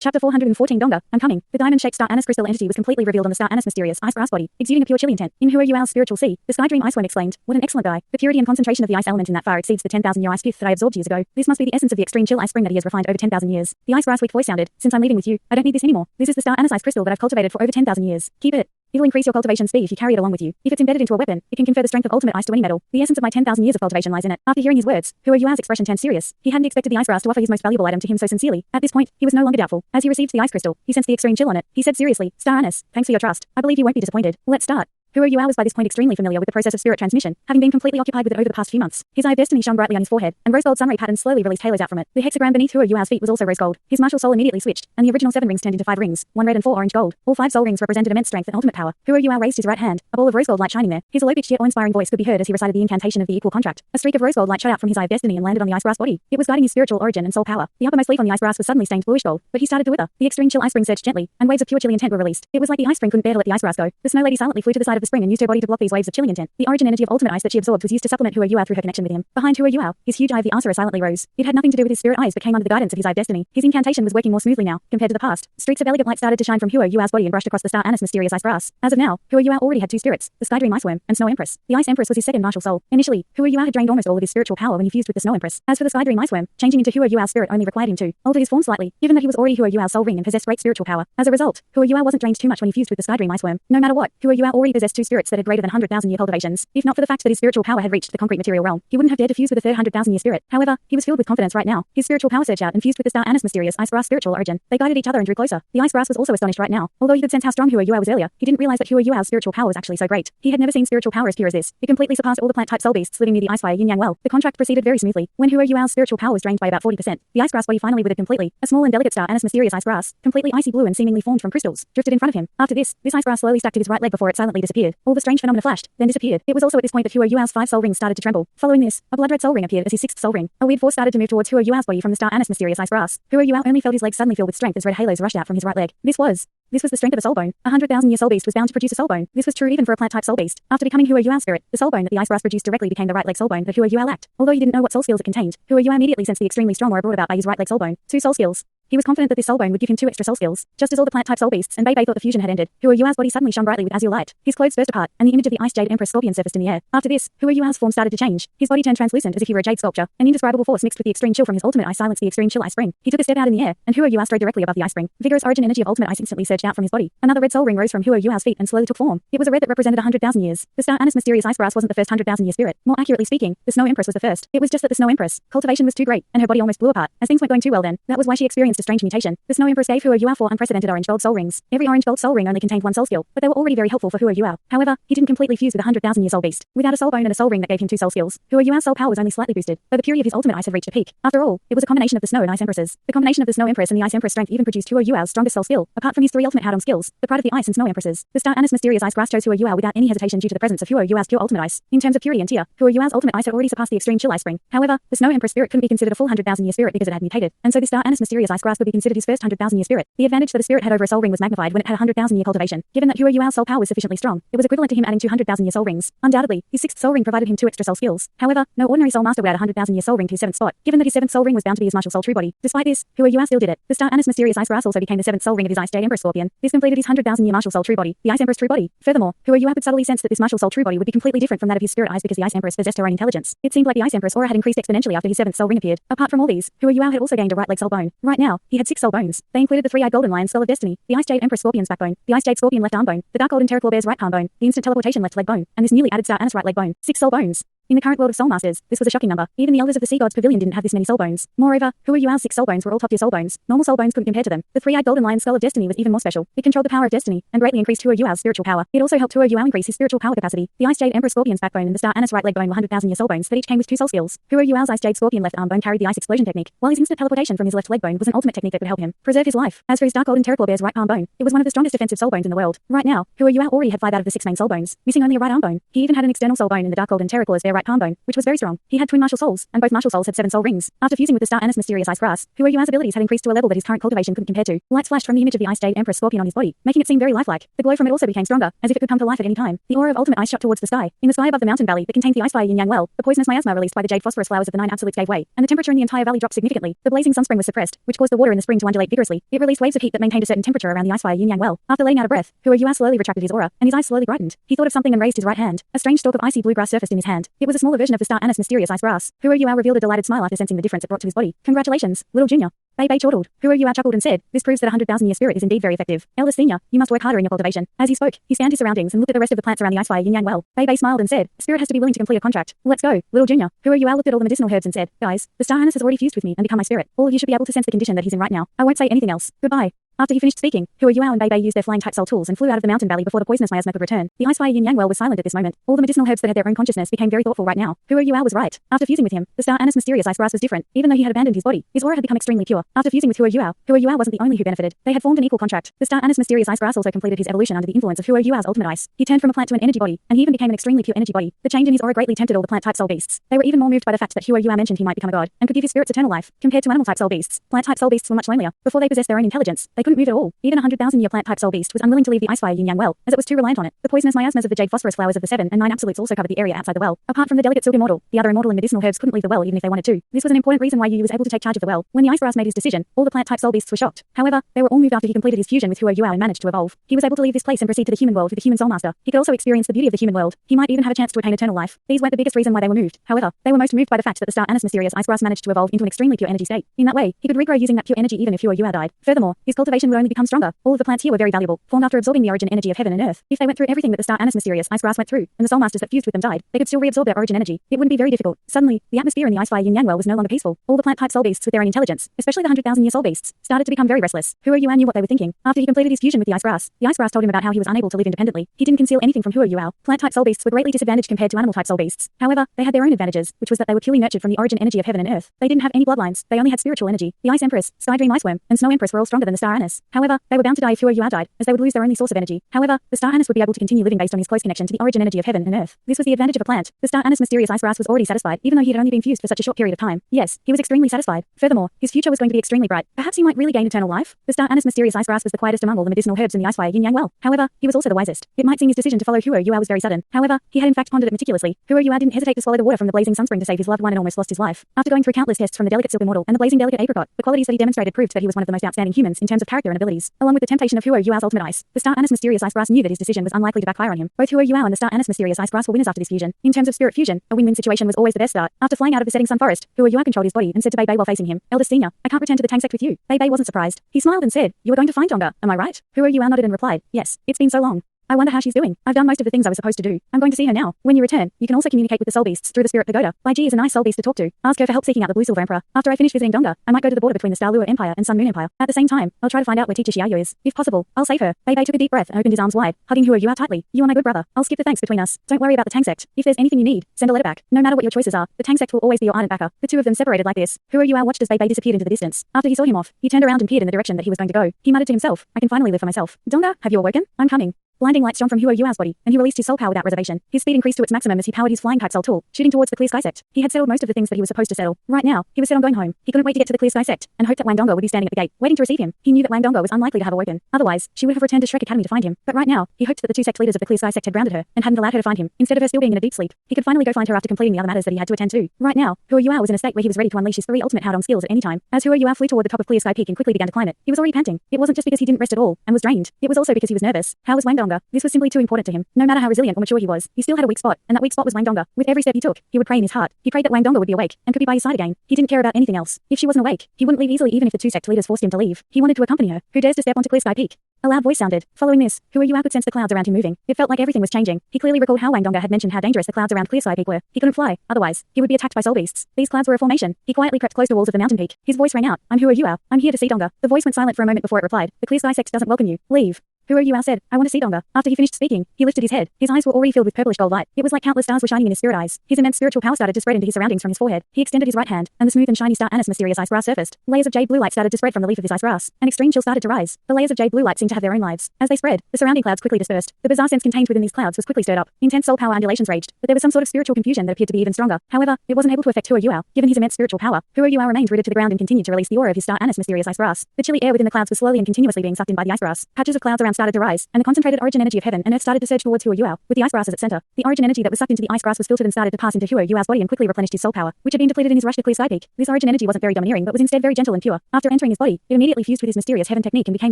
Chapter 414 Donga, I'm coming. The diamond-shaped star anise crystal entity was completely revealed on the star anise mysterious ice grass body, exuding a pure chilly intent. In Hua Yuao's spiritual sea, the Sky Dream Iceworm exclaimed, "What an excellent guy. The purity and concentration of the ice element in that fire exceeds the 10,000-year ice pith that I absorbed years ago. This must be the essence of the extreme chill ice spring that he has refined over 10,000 years." The ice grass weak voice sounded, "Since I'm leaving with you, I don't need this anymore. This is the star anise ice crystal that I've cultivated for over 10,000 years. Keep it. It'll increase your cultivation speed if you carry it along with you. If it's embedded into a weapon, it can confer the strength of ultimate ice to any metal. The essence of my 10,000 years of cultivation lies in it." After hearing his words, Hua Yuao's expression turned serious. He hadn't expected the ice grass to offer his most valuable item to him so sincerely. At this point, he was no longer doubtful. As he received the ice crystal, he sensed the extreme chill on it. He said seriously, "Star anise, thanks for your trust. I believe you won't be disappointed. Let's start." Hua Yuao was by this point extremely familiar with the process of spirit transmission, having been completely occupied with it over the past few months. His eye of destiny shone brightly on his forehead, and rose gold sunray patterns slowly released halos out from it. The hexagram beneath Hua Yuao's feet was also rose gold. His martial soul immediately switched, and the original 7 rings turned into 5 rings, 1 red and 4 orange gold. All 5 soul rings represented immense strength and ultimate power. Hua Yuao raised his right hand, a ball of rose gold light shining there. His low-pitched yet awe-inspiring voice could be heard as he recited the incantation of the equal contract. A streak of rose gold light shot out from his eye of destiny and landed on the ice grass body. It was guiding his spiritual origin and soul power. The uppermost leaf on the ice grass was suddenly stained bluish gold, but he started to wither. The extreme chill ice spring surged gently, and waves of pure chilly intent were released. It was like the ice spring couldn't bear to let the ice grass go. The snow lady silently flew to the side of the spring and used her body to block these waves of chilling intent. The origin energy of ultimate ice that she absorbed was used to supplement Hua Yuao through her connection with him. Behind Hua Yuao, his huge eye of the Asura silently rose. It had nothing to do with his spirit eyes but came under the guidance of his eye of destiny. His incantation was working more smoothly now, compared to the past. Streaks of elegant light started to shine from Hua Yuao's body and brushed across the star anise mysterious ice grass. As of now, Hua Yuao already had 2 spirits, the Sky Dream Iceworm and Snow Empress. The Ice Empress was his second martial soul. Initially, Hua Yuao had drained almost all of his spiritual power when he fused with the Snow Empress. As for the Sky Dream Iceworm, changing into Hua Yuao's spirit only required him to alter his form slightly, given that he was already Hua Yuao's soul ring and possessed great spiritual power. As a result, Hua Yuao wasn't drained too much when he fused with the Sky Dream Iceworm. No matter what, Hua Yuao already possessed 2 spirits that had greater than 100,000-year cultivations. If not for the fact that his spiritual power had reached the concrete material realm, he wouldn't have dared to fuse with a third 100,000-year spirit. However, he was filled with confidence right now. His spiritual power surged out and fused with the star anise mysterious ice grass spiritual origin. They guided each other and drew closer. The ice grass was also astonished right now. Although he could sense how strong Hua Yuao was earlier, he didn't realize that Hua Yuao's spiritual power was actually so great. He had never seen spiritual power as pure as this. It completely surpassed all the plant-type soul beasts living near the ice fire yin-yang well. The contract proceeded very smoothly. When Hua Yuao's spiritual power was drained by about 40%, the ice grass body finally withered completely. A small and delicate star anise mysterious ice grass, completely icy blue and seemingly formed from crystals, drifted in front of him. After this ice grass slowly stacked to his right leg before it silently disappeared. All the strange phenomena flashed, then disappeared. It was also at this point that Hua Yuao's 5 soul rings started to tremble. Following this, a blood red soul ring appeared as his 6th soul ring. A weird force started to move towards Hua Yuao's body from the star anise mysterious ice grass. Hua Yuao only felt his legs suddenly filled with strength as red halos rushed out from his right leg. This was the strength of a soul bone. 100,000-year soul beast was bound to produce a soul bone. This was true even for a plant-type soul beast. After becoming Hua Yuao's spirit, the soul bone that the ice grass produced directly became the right leg soul bone that Hua Yuao lacked. Although he didn't know what soul skills it contained, Hua Yuao immediately sensed the extremely strong aura brought about by his right leg soul bone. 2 soul skills. He was confident that this soul bone would give him 2 extra soul skills. Just as all the plant-type soul beasts and Bei thought the fusion had ended, Hua Yuao's body suddenly shone brightly with azure light. His clothes burst apart, and the image of the Ice Jade Empress Scorpion surfaced in the air. After this, Hua Yuao's form started to change. His body turned translucent as if he were a jade sculpture. An indescribable force mixed with the extreme chill from his ultimate ice silenced the extreme chill ice spring. He took a step out in the air, and Hua Yuao strode directly above the ice spring. Vigorous origin energy of ultimate ice instantly surged out from his body. Another red soul ring rose from Hua Yuao's feet and slowly took form. It was a red that represented 100,000 years. The star anise mysterious ice grass wasn't the first 100,000-year spirit. More accurately speaking, the Snow Empress was the first. It was just that the Snow Empress cultivation was too great, and her body almost blew apart. As things weren't going too well then, that was why she experienced a strange mutation. The Snow Empress gave Hua Yuao 4 unprecedented orange gold soul rings. Every orange gold soul ring only contained 1 soul skill, but they were already very helpful for Hua Yuao. However, he didn't completely fuse with a 100,000-year soul beast. Without a soul bone and a soul ring that gave him 2 soul skills, Hua Yuao's soul power was only slightly boosted, though the purity of his ultimate ice had reached a peak. After all, it was a combination of the Snow and Ice Empresses. The combination of the Snow Empress and the Ice Empress strength even produced Hua Yuao's strongest soul skill, apart from his 3 ultimate Haodong skills, the Pride of the Ice and Snow Empresses. The star anise mysterious ice grass chose Hua Yuao without any hesitation due to the presence of Hua Yuao's pure ultimate ice. In terms of purity and tier, Hua Yuao's ultimate ice had already surpassed the extreme chill ice spring. However, the Snow Empress spirit couldn't be considered a full 100,000-year spirit because it had mutated, and so the star anise mysterious ice grass would be considered his first 100,000-year spirit. The advantage that a spirit had over a soul ring was magnified when it had a 100,000-year cultivation. Given that Hua Yuao's soul power was sufficiently strong, it was equivalent to him adding 200,000-year soul rings. Undoubtedly, his 6th soul ring provided him 2 extra soul skills. However, no ordinary soul master would add a 100,000-year soul ring to his 7th spot, given that his 7th soul ring was bound to be his martial soul true body. Despite this, Hua Yuao still did it. The star anise mysterious ice grass also became the 7th soul ring of his Ice Jade Empress Scorpion. This completed his 100,000-year martial soul true body, the Ice Empress true body. Furthermore, Hua Yuao could subtly sense that this martial soul true body would be completely different from that of his spirit eyes because the Ice Empress possessed her own intelligence. It seemed like the Ice Empress aura had increased exponentially after his 7th soul ring appeared. Apart from all these, Hua Yuao had also gained a right leg soul bone. Right now, he had 6 soul bones. They included the 3-eyed golden lion skull of destiny, the Ice Jade Empress Scorpion's backbone, the Ice Jade Scorpion left arm bone, the dark golden terraclaw bear's right palm bone, the instant teleportation left leg bone, and this newly added star anise right leg bone. 6 soul bones. In the current world of soul masters, this was a shocking number. Even the elders of the Sea Gods Pavilion didn't have this many soul bones. Moreover, Hua Yuao's 6 soul bones were all top-tier soul bones. Normal soul bones couldn't compare to them. The 3-eyed golden lion skull of destiny was even more special. It controlled the power of destiny, and greatly increased Hua Yuao's spiritual power. It also helped Hua Yuao increase his spiritual power capacity. The Ice Jade Empress Scorpion's backbone and the star anise right leg bone were 100,000-year soul bones that each came with 2 soul skills. Hua Yuao's Ice Jade Scorpion left arm bone carried the ice explosion technique, while his instant teleportation from his left leg bone was an ultimate technique that could help him preserve his life. As for his dark golden terraclaw bear's right palm bone, it was one of the strongest defensive soul bones in the world. Right now, Hua Yuao already had 5 out of the 6 main soul bones, missing only a right arm bone. He even had an external soul bone in the dark golden terraclaw's bear right right palm bone, which was very strong. He had twin martial souls, and both martial souls had 7 soul rings. After fusing with the star Anise mysterious ice grass, Hu Yua's abilities had increased to a level that his current cultivation couldn't compare to. Lights flashed from the image of the Ice Jade Empress Scorpion on his body, making it seem very lifelike. The glow from it also became stronger, as if it could come to life at any time. The aura of ultimate ice shot towards the sky. In the sky above the mountain valley that contained the ice fire yin yang well, the poisonous miasma released by the jade phosphorus flowers of the 9 absolutes gave way, and the temperature in the entire valley dropped significantly. The blazing sunspring was suppressed, which caused the water in the spring to undulate vigorously. It released waves of heat that maintained a certain temperature around the ice fire yin yang well. After letting out a breath, Hu Yua slowly retracted his aura, and his eyes slowly brightened. He thought of something and raised his right hand. A strange stalk of icy blue grass surfaced in his hand. It was a smaller version of the star Anise mysterious ice grass. Hu Yua revealed a delighted smile after sensing the difference it brought to his body. Congratulations, little junior. Bei Bei chortled. Hu Yua chuckled and said, this proves that a 100,000-year spirit is indeed very effective. Eldest senior, you must work harder in your cultivation. As he spoke, he scanned his surroundings and looked at the rest of the plants around the ice fire yin yang well. Bei Bei smiled and said, spirit has to be willing to complete a contract. Let's go, little junior. Hu Yua looked at all the medicinal herbs and said, guys, the star Anise has already fused with me and become my spirit. All of you should be able to sense the condition that he's in right now. I won't say anything else. Goodbye. After he finished speaking, Hu Yua and Bei Bei used their flying type soul tools and flew out of the mountain valley before the poisonous miasma could return. The ice fire yin yang well was silent at this moment. All the medicinal herbs that had their own consciousness became very thoughtful right now. Hu Yua was right. After fusing with him, the star Anise mysterious ice grass was different. Even though he had abandoned his body, his aura had become extremely pure. After fusing with Hu Yua wasn't the only who benefited. They had formed an equal contract. The star Anise mysterious ice grass also completed his evolution under the influence of Hu Yua's ultimate ice. He turned from a plant to an energy body, and he even became an extremely pure energy body. The change in his aura greatly tempted all the plant type soul beasts. They were even more moved by the fact that Hu Yua mentioned he might become a god and could give his spirits eternal life. Compared to animal type soul beasts, plant type soul beasts were much lonelier. Before they possessed their own intelligence, they couldn't move at all. Even a 100,000-year plant type soul beast was unwilling to leave the ice fire yin yang well, as it was too reliant on it. The poisonous miasmas of the jade phosphorus flowers of the 7 and 9 absolutes also covered the area outside the well. Apart from the delicate silk immortal, the other immortal and medicinal herbs couldn't leave the well even if they wanted to. This was an important reason why Yu was able to take charge of the well. When the ice grass made his decision, all the plant type soul beasts were shocked. However, they were all moved after he completed his fusion with Hu Yua and managed to evolve. He was able to leave this place and proceed to the human world with the human soul master. He could also experience the beauty of the human world. He might even have a chance to attain eternal life. These weren't the biggest reason why they were moved. However, they were most moved by the fact that the star Anise mysterious ice grass managed to evolve into an extremely pure energy state. In that way, he could regrow using that pure energy even if Hu Yua died. Furthermore, his cultivation would only become stronger. All of the plants here were very valuable, formed after absorbing the origin energy of heaven and earth. If they went through everything that the star Anise mysterious ice grass went through, and the soul masters that fused with them died, they could still reabsorb their origin energy. It wouldn't be very difficult. Suddenly, the atmosphere in the ice fire yin yang well was no longer peaceful. All the plant type soul beasts with their own intelligence, especially the 100,000-year soul beasts, started to become very restless. Hu Yua knew what they were thinking. After he completed his fusion with the ice grass told him about how he was unable to live independently. He didn't conceal anything from Hu Yua. Plant type soul beasts were greatly disadvantaged compared to animal type soul beasts. However, they had their own advantages, which was that they were purely nurtured from the origin energy of heaven and earth. They didn't have any bloodlines. They only had spiritual energy. The Ice Empress, Sky Dream Iceworm, and Snow Empress were all stronger than the star Anise. However, they were bound to die if Hu Yua died, as they would lose their only source of energy. However, the star Anise would be able to continue living based on his close connection to the origin energy of heaven and earth. This was the advantage of a plant. The star Anise mysterious ice grass was already satisfied, even though he had only been fused for such a short period of time. Yes, he was extremely satisfied. Furthermore, his future was going to be extremely bright. Perhaps he might really gain eternal life. The star Anise mysterious ice grass was the quietest among all the medicinal herbs in the ice fire yin yang well. However, he was also the wisest. It might seem his decision to follow Hu Yua was very sudden. However, he had in fact pondered it meticulously. Hu Yua didn't hesitate to swallow the water from the blazing sunspring to save his loved one and almost lost his life. After going through countless tests from the delicate silk immortal and the blazing delicate apricot, the qualities that he demonstrated proved that he was one of the most outstanding humans in terms of character and abilities. Along with the temptation of Hu Yua's ultimate ice, the star Anise mysterious ice grass knew that his decision was unlikely to backfire on him. Both Hu Yua and the star Anise mysterious ice grass were winners after this fusion. In terms of spirit fusion, a win-win situation was always the best start. After flying out of the setting sun forest, Hu Yua controlled his body and said to Bei Bei while facing him, eldest senior, I can't return to the Tang sect with you. Bei Bei wasn't surprised. He smiled and said, you are going to find Donga, am I right? Hu Yua nodded and replied, yes, it's been so long. I wonder how she's doing. I've done most of the things I was supposed to do. I'm going to see her now. When you return, you can also communicate with the soul beasts through the spirit pagoda. Bai Ji is a nice soul beast to talk to. Ask her for help seeking out the Blue Silver Emperor. After I finish visiting Donga, I might go to the border between the Star Lua Empire and Sun Moon Empire. At the same time, I'll try to find out where Teacher Xiaoyu is. If possible, I'll save her. Bei Bei took a deep breath and opened his arms wide, hugging Hu Yua tightly. You are my good brother. I'll skip the thanks between us. Don't worry about the Tang sect. If there's anything you need, send a letter back. No matter what your choices are, the Tang sect will always be your ardent backer. The two of them separated like this. Hu Yua watched as Bei Bei disappeared into the distance. After he saw him off, he turned around and peered in the direction that he was going to go. He muttered to himself, I can finally live for myself. Donga, have you awoken? I'm coming. Blinding lights shone from Hu Yua's body, and he released his soul power without reservation. His speed increased to its maximum as he powered his flying type soul tool, shooting towards the Clear Sky sect. He had settled most of the things that he was supposed to settle. Right now, he was set on going home. He couldn't wait to get to the Clear Sky sect, and hoped that Wang Donga would be standing at the gate, waiting to receive him. He knew that Wang Donga was unlikely to have awoken. Otherwise, she would have returned to Shrek Academy to find him. But right now, he hoped that the two sect leaders of the Clear Sky sect had grounded her, and hadn't allowed her to find him, instead of her still being in a deep sleep. He could finally go find her after completing the other matters that he had to attend to. Right now, Hu Yua was in a state where he was ready to unleash his 3 ultimate Howdong skills at any time. As Hu Yua flew toward the top of Clear Sky Peak and quickly began to climb it, he was already panting. It wasn't just because he didn't rest at all, and was drained. It was also because he was nervous. How was Wang Donga? This was simply too important to him. No matter how resilient or mature he was, he still had a weak spot, and that weak spot was Wang Donga. With every step he took, he would pray in his heart. He prayed that Wang Donga would be awake, and could be by his side again. He didn't care about anything else. If she wasn't awake, he wouldn't leave easily even if the two sect leaders forced him to leave. He wanted to accompany her. Who dares to step onto Clear Sky Peak? A loud voice sounded. Following this, Hu Yua could sense the clouds around him moving. It felt like everything was changing. He clearly recalled how Wang Donga had mentioned how dangerous the clouds around Clear Sky Peak were. He couldn't fly, otherwise, he would be attacked by soul beasts. These clouds were a formation. He quietly crept close to walls of the mountain peak. His voice rang out. I'm Hu Yua. I'm here to see Donga. The voice went silent for a moment before it replied. The Clear Sky sect doesn't welcome you. Leave. Huro Yuao said, I want to see Donga. After he finished speaking, he lifted his head. His eyes were already filled with purplish gold light. It was like countless stars were shining in his spirit eyes. His immense spiritual power started to spread into his surroundings from his forehead. He extended his right hand, and the smooth and shiny star Anise mysterious ice grass surfaced. Layers of jade blue light started to spread from the leaf of this ice grass. An extreme chill started to rise. The layers of jade blue light seemed to have their own lives. As they spread, the surrounding clouds quickly dispersed. The bizarre sense contained within these clouds was quickly stirred up. Intense soul power undulations raged, but there was some sort of spiritual confusion that appeared to be even stronger. However, it wasn't able to affect Huro Yuao. Given his immense spiritual power, Huro Yuao remained rooted to the ground and continued to release the aura of his star Anise mysterious ice grass. The chilly air within the clouds was slowly and continuously being sucked in by the ice grass. Patches of clouds around started to rise, and the concentrated origin energy of heaven and earth started to surge towards Huro Yuao, with the ice grass as its center. The origin energy that was sucked into the ice grass was filtered and started to pass into Huro Yuao's body and quickly replenished his soul power, which had been depleted in his rush to clear Sky Peak. This origin energy wasn't very domineering but was instead very gentle and pure. After entering his body, it immediately fused with his mysterious heaven technique and became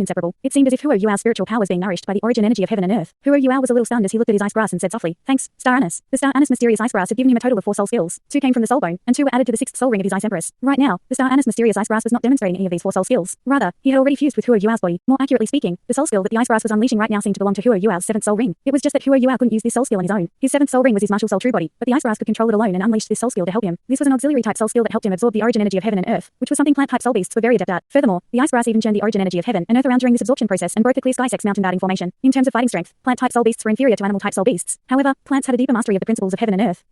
inseparable. It seemed as if Huro Yuao's spiritual power was being nourished by the origin energy of heaven and earth. Huro Yuao was a little stunned as he looked at his ice grass and said softly, "Thanks, Star Anise." The Star Anise mysterious ice grass had given him a total of 4 soul skills. 2 came from the soul bone, and 2 were added to the 6th soul ring of his ice empress. Right now, the Star Anise mysterious ice grass was not demonstrating any of these 4 soul skills. Rather, he had already fused with Huro Yuao's body. More accurately speaking, the soul skill that the ice grass was unleashing right now seemed to belong to Huro Yuao's 7th soul ring. It was just that Huro Yuao couldn't use this soul skill on his own. His 7th soul ring was his martial soul true body, but the ice grass could control it alone and unleashed this soul skill to help him. This was an auxiliary type soul skill that helped him absorb the origin energy of heaven and earth, which was something plant type soul beasts were very adept at. Furthermore, the ice grass even churned the origin energy of heaven and earth around during this absorption process and broke the clear sky sex mountain bounding formation. In terms of fighting strength, plant type soul beasts were inferior to animal type soul beasts. However, plants had a deeper mastery of the principles of heaven and earth.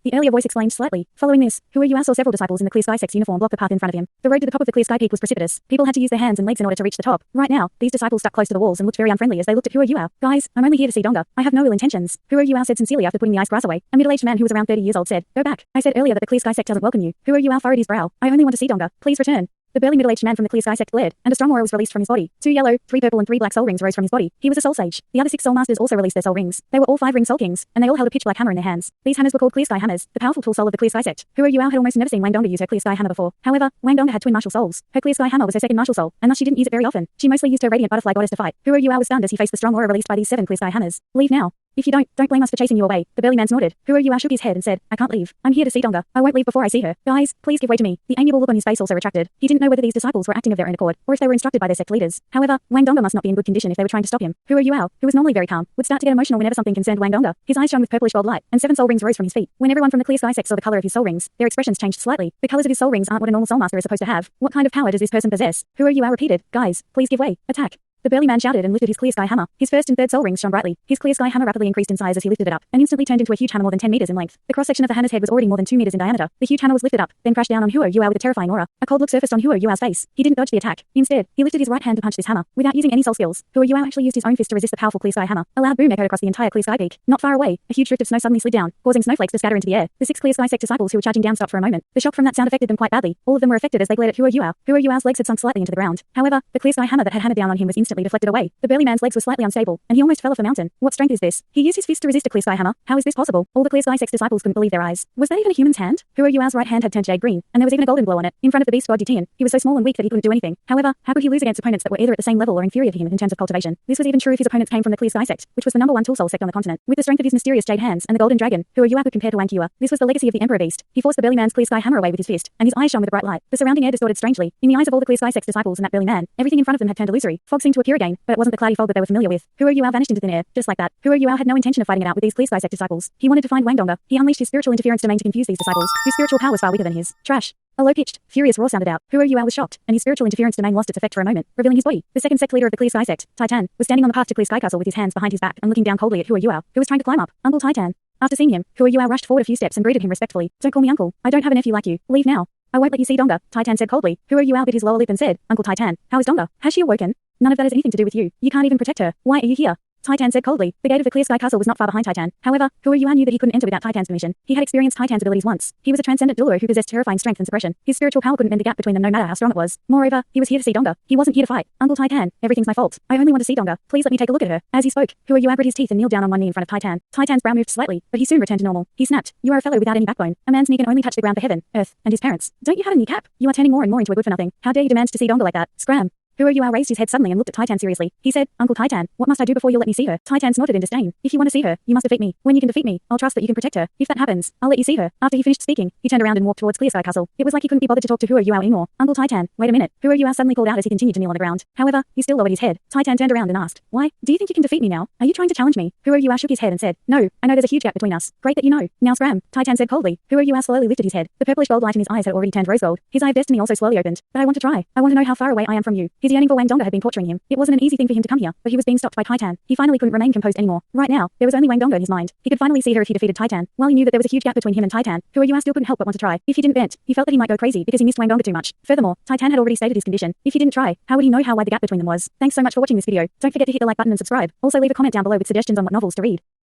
The earlier voice explained slightly. Following this, Huro Yuao saw several disciples in the clear sky sex uniform block the path in front of him. The road to the top of the clear sky peak was precipitous. People had to use their hands and legs in order to reach the top. Right now, these disciples stuck close to the walls and looked very unfriendly as they looked at Huro Yuao. "Guys, I'm only here to see Donga. I have no ill intentions." Huro Yuao said sincerely after putting the ice grass away. A middle-aged man who was around 30 years old said, "Go back. I said earlier that the clear sky sect doesn't welcome you." Huro Yuao furrowed his brow. "I only want to see Donga. Please return." The burly middle-aged man from the clear sky sect glared, and a strong aura was released from his body. 2 yellow, 3 purple and 3 black soul rings rose from his body. He was a soul sage. The other 6 soul masters also released their soul rings. They were all 5-ring soul kings, and they all held a pitch black hammer in their hands. These hammers were called clear sky hammers, the powerful tool soul of the clear sky sect. Huro Yuao had almost never seen Wang Donga use her clear sky hammer before. However, Wang Donga had twin martial souls. Her clear sky hammer was her second martial soul, and thus she didn't use it very often. She mostly used her radiant butterfly goddess to fight. Huro Yuao was stunned as he faced the strong aura released by these 7 clear sky hammers. "Leave now. If you don't blame us for chasing you away." The burly man snorted. Huro Yuao shook his head and said, "I can't leave. I'm here to see Donga. I won't leave before I see her. Guys, please give way to me." The amiable look on his face also retracted. He didn't know whether these disciples were acting of their own accord, or if they were instructed by their sect leaders. However, Wang Donga must not be in good condition if they were trying to stop him. Huro Yuao, who was normally very calm, would start to get emotional whenever something concerned Wang Donga. His eyes shone with purplish gold light, and 7 soul rings rose from his feet. When everyone from the clear sky sect saw the color of his soul rings, their expressions changed slightly. The colors of his soul rings aren't what a normal soul master is supposed to have. What kind of power does this person possess? Huro Yuao repeated, "Guys, please give way. Attack." The burly man shouted and lifted his clear sky hammer. His 1st and 3rd soul rings shone brightly. His clear sky hammer rapidly increased in size as he lifted it up, and instantly turned into a huge hammer more than 10 meters in length. The cross-section of the hammer's head was already more than 2 meters in diameter. The huge hammer was lifted up, then crashed down on Huro Yuao with a terrifying aura. A cold look surfaced on Huro Yuao's face. He didn't dodge the attack. Instead, he lifted his right hand to punch this hammer. Without using any soul skills, Huro Yuao actually used his own fist to resist the powerful clear sky hammer. A loud boom echoed across the entire clear sky peak. Not far away, a huge drift of snow suddenly slid down, causing snowflakes to scatter into the air. The 6 clear sky sect disciples who were charging down stopped for a moment. The shock from that sound affected them quite badly. All of them were affected as they glared at Huro Yuao. Huro Yuao's legs had sunk slightly into the ground. However, the clear sky hammer that had hammered down on him was instantly deflected away. The burly man's legs were slightly unstable, and he almost fell off a mountain. What strength is this? He used his fist to resist a clear sky hammer. How is this possible? All the clear sky sect's disciples couldn't believe their eyes. Was that even a human's hand? Huro Yuao's right hand had turned jade green, and there was even a golden glow on it. In front of the beast god Ditian, he was so small and weak that he couldn't do anything. However, how could he lose against opponents that were either at the same level or inferior to him in terms of cultivation? This was even true if his opponents came from the clear sky sect, which was the #1 tool soul sect on the continent. With the strength of his mysterious jade hands and the golden dragon, Huro Yuao could compare to Wang Qiuwa. This was the legacy of the emperor beast. He forced the burly man's clear sky hammer away with his fist, and his eyes shone with a bright light. The surrounding air distorted strangely. In the eyes of all the clear sky sect's disciples and that burly man, everything in front of them had turned illusory. Fog seemed to appear again, but it wasn't the cloudy fog that they were familiar with. Huro Yuao vanished into thin air, just like that. Huro Yuao had no intention of fighting it out with these clear sky sect disciples. He wanted to find Wang Donga. He unleashed his spiritual interference domain to confuse these disciples, whose spiritual power was far weaker than his. Trash. A low-pitched, furious roar sounded out. Huro Yuao was shocked, and his spiritual interference domain lost its effect for a moment, revealing his body. The 2nd sect leader of the Clear Sky sect, Titan, was standing on the path to Clear Sky Castle with his hands behind his back and looking down coldly at Huro Yuao, who was trying to climb up. "Uncle Titan." After seeing him, Huro Yuao rushed forward a few steps and greeted him respectfully. "Don't call me uncle. I don't have a nephew like you. Leave now. I won't let you see Donga," Titan said coldly. Huro Yuao bit his lower lip and said, "Uncle Titan, how is Donga? Has she awoken?" "None of that has anything to do with you. You can't even protect her. Why are you here?" Titan said coldly. The gate of the Clear Sky Castle was not far behind Titan. However, Huro Yuao knew that he couldn't enter without Titan's permission. He had experienced Titan's abilities once. He was a transcendent dueler who possessed terrifying strength and suppression. His spiritual power couldn't bend the gap between them no matter how strong it was. Moreover, he was here to see Donga. He wasn't here to fight. "Uncle Titan, everything's my fault. I only want to see Donga. Please let me take a look at her." As he spoke, Huro Yuao gritted his teeth and kneeled down on one knee in front of Titan. Titan's brow moved slightly, but he soon returned to normal. He snapped, "You are a fellow without any backbone. A man's knee can only touch the ground for heaven, earth, and his parents. Don't you have a kneecap? You are turning more and more into a good-for-nothing. How dare you demand to see Donga like that? Scram." Huro Yuao raised his head suddenly and looked at Titan seriously. He said, "Uncle Titan, what must I do before you let me see her?" Titan snorted in disdain. "If you want to see her, you must defeat me. When you can defeat me, I'll trust that you can protect her. If that happens, I'll let you see her." After he finished speaking, he turned around and walked towards Clear Sky Castle. It was like he couldn't be bothered to talk to Huro Yuao anymore. "Uncle Titan, wait a minute." Huro Yuao suddenly called out as he continued to kneel on the ground. However, he still lowered his head. Titan turned around and asked, "Why? Do you think you can defeat me now? Are you trying to challenge me?" Huro Yuao shook his head and said, "No, I know there's a huge gap between us. Great that you know. Now scram." Titan said coldly. Huro Yuao slowly lifted his head. The purplish gold light in his eyes had already turned rose gold. His eye of destiny also slowly opened. "But I want to try. I want to know how far away I am from you." His yearning for Wang Dongge had been torturing him. It wasn't an easy thing for him to come here, but he was being stopped by Titan. He finally couldn't remain composed anymore. Right now, there was only Wang Dongge in his mind. He could finally see her if he defeated Titan. While he knew that there was a huge gap between him and Titan, Hu Yue still couldn't help but want to try. If he didn't bet, he felt that he might go crazy because he missed Wang Dongge too much. Furthermore, Titan had already stated his condition. If he didn't try, how would he know how wide the gap between them was? Thanks so much for watching this video. Don't forget to hit the like button and subscribe. Also leave a comment down below with suggestions on what novels to read.